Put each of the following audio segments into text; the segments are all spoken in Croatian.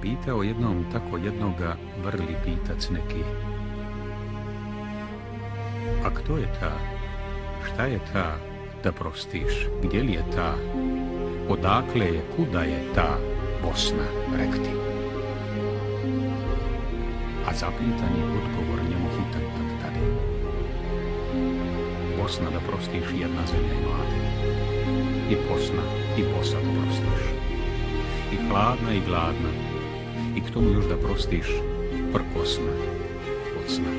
pitao jednom tako jednoga vrli pitac neki. A kto je ta? Šta je ta da prostiš? Gdje li je ta? Odakle je, kuda je ta Bosna, rekti? A zapitani odgovor njemu hitan tad tade. Bosna da prostiš jedna zemlja i mlade. I Bosna i Bosa da prostiš. I hladna i gladna. I k tomu još da prostiš prkosna od sna.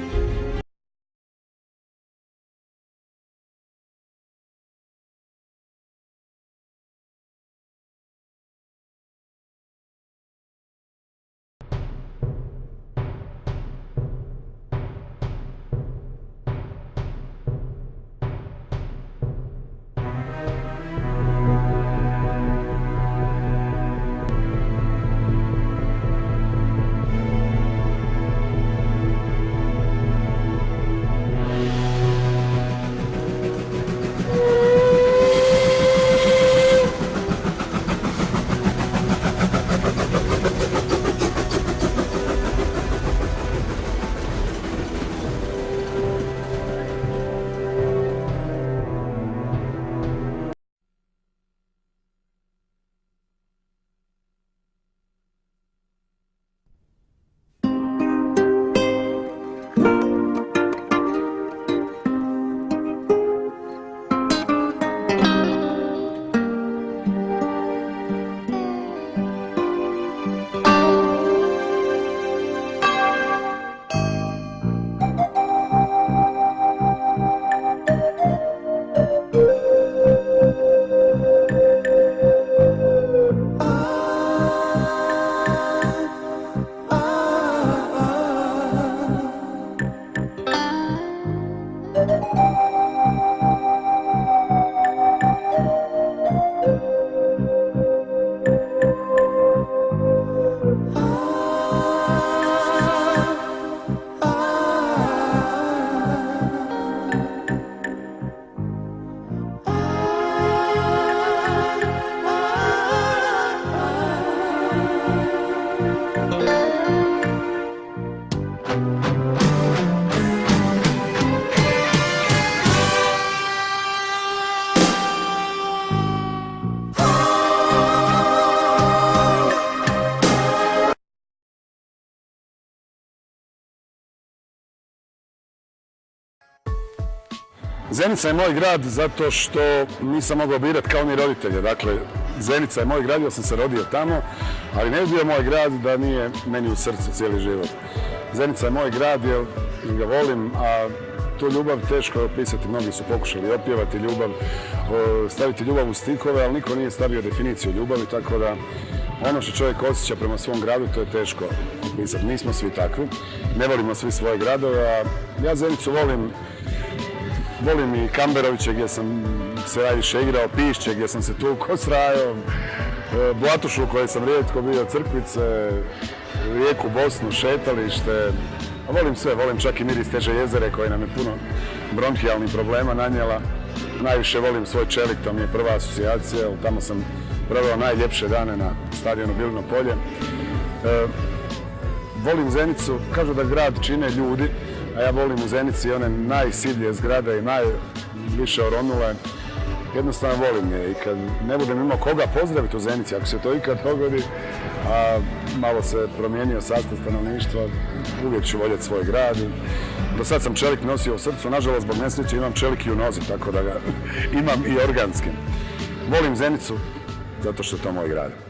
Zenica je moj grad zato što nisam mogao birati kao ni roditelje. Dakle, Zenica je moj grad, ja sam se rodio tamo, ali ne bi bio moj grad da nije meni u srcu cijeli život. Zenica je moj grad jer ga volim, a tu ljubav teško je opisati. Mnogi su pokušali opjevati ljubav, staviti ljubav u stihove, ali niko nije stavio definiciju ljubavi, tako da ono što čovjek osjeća prema svom gradu, to je teško opisati. Nismo svi takvi, ne volimo svi svoje gradove, a ja Zenicu volim. Volim i Kamberoviće gdje sam se najviše igrao, Pišće gdje sam se tukao s Rajom, Blatušu u kojoj sam rijetko bio, Crkvice, Rijeku, Bosnu, šetalište. Volim sve, volim čak i miris Teže jezere koje nam je puno bronhijalnih problema nanijela. Najviše volim svoj Čelik, to mi je prva asocijacija, tamo sam proveo najljepše dane na stadionu Bilino polje. Volim Zenicu, kažu da grad čine ljudi, a ja volim u Zenici one najsidlije zgrade i najviše oronule. Jednostavno volim je i kad ne budem imao koga pozdraviti u Zenici, ako se to ikad dogodi, a malo se promijenio sastav stanovništva, uvijek ću voljeti svoj grad. Do sad sam čelik nosio u srcu, nažalost zbog nesreće imam čelik i u nozi, tako da ga imam i organskim. Volim Zenicu zato što je to moj grad.